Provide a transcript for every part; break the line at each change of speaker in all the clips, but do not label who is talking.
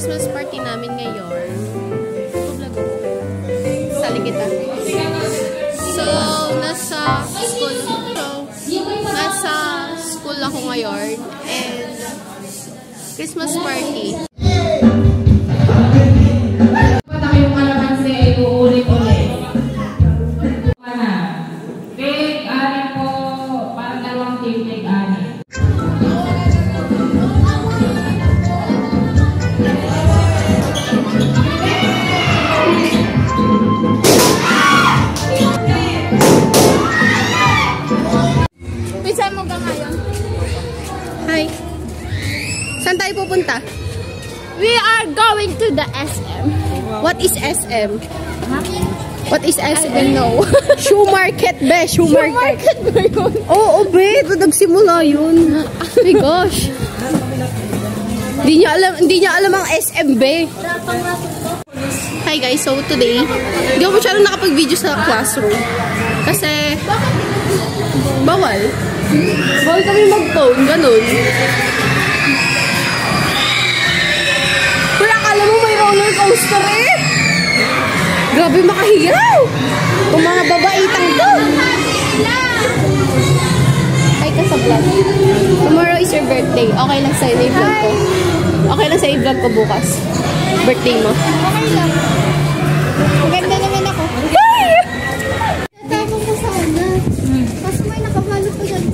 Christmas party namin ngayon. Sali kita. So, nasa school ako ngayon. And, Christmas party.
Yung kalamansi ay uulit-ulit. Take ani po, parang dalawang team take ani.
Saan mo ka ngayon? Hi. Saan tayo pupunta? We are going to the SM. What is SM? What is SM? I don't know. Shoe market, be. Shoe market ba yun? Oo, be. Nagsimula yun. Oh my gosh. Hindi niya alam ang SM, be. Hi guys, so today, hindi ako masyadong nakapag-video sa classroom. Kasi, bawal. Bawal kami mag-phone, ganun. Kaya akala mo may roller coaster eh. Grabe makahiyaw. Kung mga babaitang to. Ay ka sa vlog. Tomorrow is your birthday. Okay lang sa'yo na i-vlog ko. Okay lang sa'yo i-vlog ko bukas. Birthday mo. Okay lang. Maganda naman ako. Hey! Tatapang ko sana. Kasi may nakabalot pa dyan.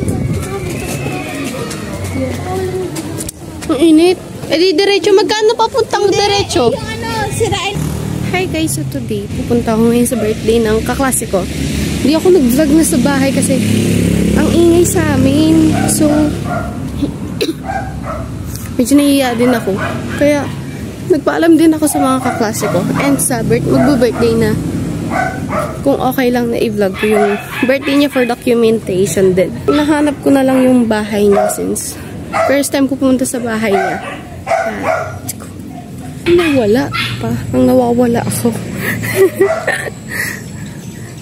Ang init. Eh di diretso. Magkano papuntang diretso? Yung ano, sirain. Hi guys, so today pupunta ako ngayon sa birthday ng kaklase ko. Hindi ako nag-vlog na sa bahay kasi ang ingay sa amin. So, medyo nahiya din ako. Kaya, nagpaalam din ako sa mga kaklase ko. And sa magbo-birthday na. Kung okay lang na i-vlog ko yung birthday niya for documentation din. Nahanap ko na lang yung bahay niya since first time ko pumunta sa bahay niya. Nawala pa. Ang nawawala ako.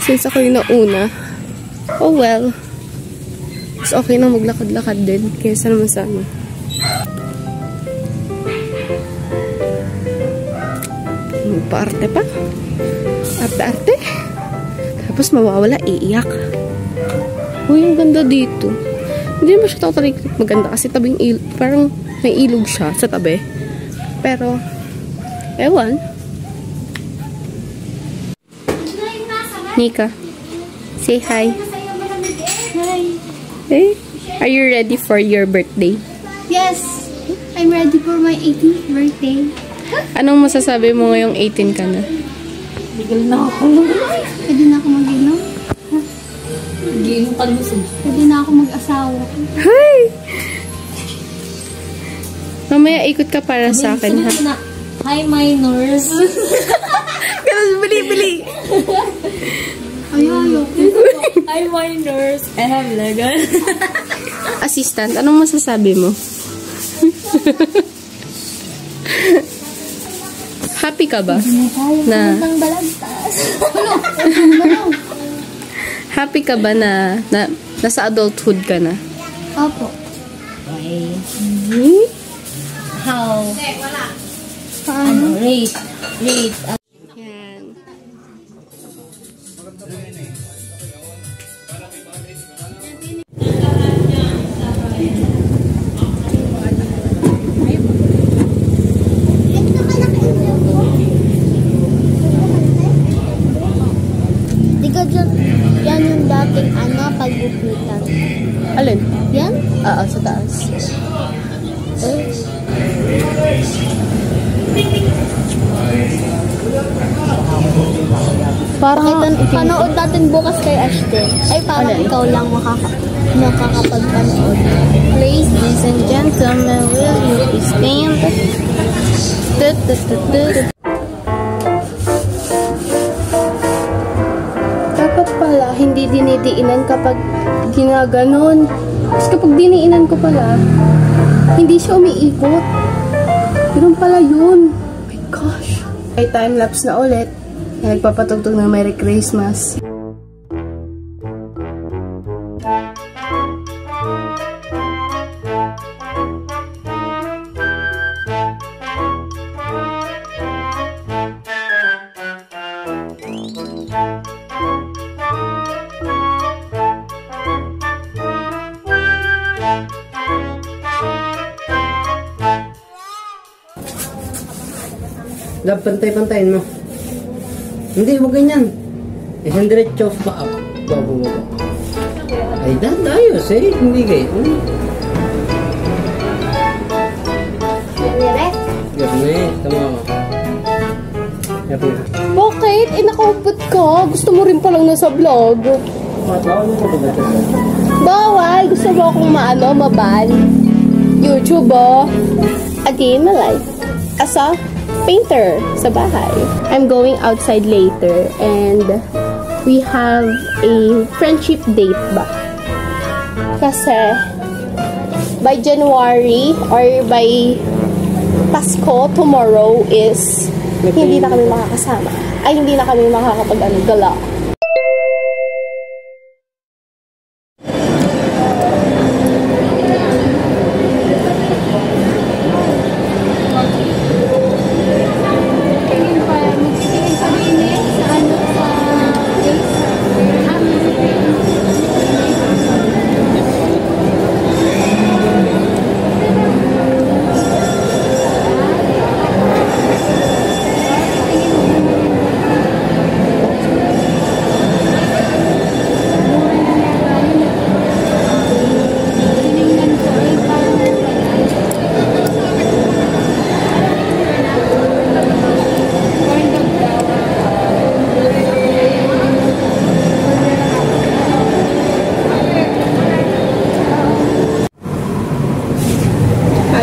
Since ako yung nauna. Oh well. Mas okay na maglakad-lakad din. Kaysa naman sa amin. Magpa-arte pa. Arte-arte. Tapos mawawala, iiyak. Uy, ang ganda dito. Hindi naman siya totally maganda kasi tabing parang may ilog siya sa tabi. Pero, ewan. Nika, say hi.
Hi.
Hey, are you ready for your birthday?
Yes, I'm ready for my 18th birthday.
Anong masasabi mo ngayong 18 ka na?
Bigil na ako.
Pwede na ako mag-inom.
Bigil ka lusog.
Pwede na ako mag-asawa.
Hi! Mamaya ikot ka para sa akin, ha?
Hi, minors.
Ganun, bili-bili.
Ayaw.
Hi, minors. I have legal.
Assistant, anong masasabi mo? Happy ka ba? Na happy ka ba na nasa adulthood ka na?
Opo.
Okay.
How?
Ano? Rate.
Yan.
Yan yung dating pagbubutan.
Alin?
Yan?
Oo, sa taas. Parang
Panood natin bukas kay Ashton. Ay, parang ikaw lang makakapagpanood.
Ladies and gentlemen, will you please stand Dapat pala, hindi dinidiinan kapag ginaganon. Tapos kapag diniinan ko pala, hindi siya umiikot. Ganun pala yun. Oh my gosh. May time-lapse na ulit. Nagpapatugtog ng Merry Christmas.
Love, pantay-pantayin mo. Hindi, huwag ganyan. Isang diretso pa up. Baba. Ay, ayos eh. Hindi kayo. Gabne, tama mo.
Bakit? Nakaupot ka. Gusto mo rin palang nasa vlog. Bawal. Gusto mo akong maban. YouTube, oh. Again, life. Asa? Painter sa bahay. I'm going outside later and we have a friendship date ba? Kasi by January or by Pasko tomorrow is hindi na kami makakasama. Ay, hindi na kami makakapag-gala.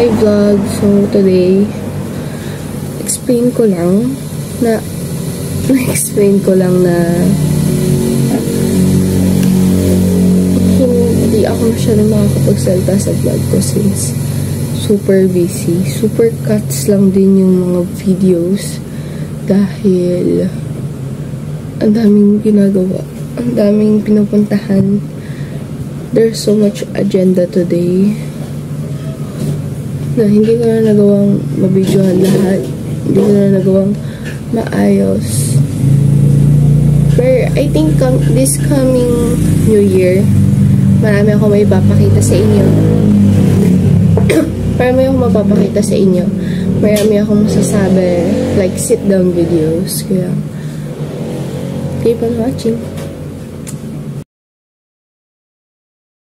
Hi vlog, so today explain ko lang na hindi ako masyadong makakapagsalita sa vlog ko since super busy. Super cuts lang din yung mga videos dahil ang daming ginagawa, ang daming pinupuntahan. There's so much agenda today na hindi ko na nagawang mabidyohan lahat. Hindi ko na nagawang maayos. But I think this coming New Year, marami ako may ipapakita sa inyo. Marami akong mapapakita sa inyo. Marami akong masasabi, like sit-down videos. Kaya, keep on watching.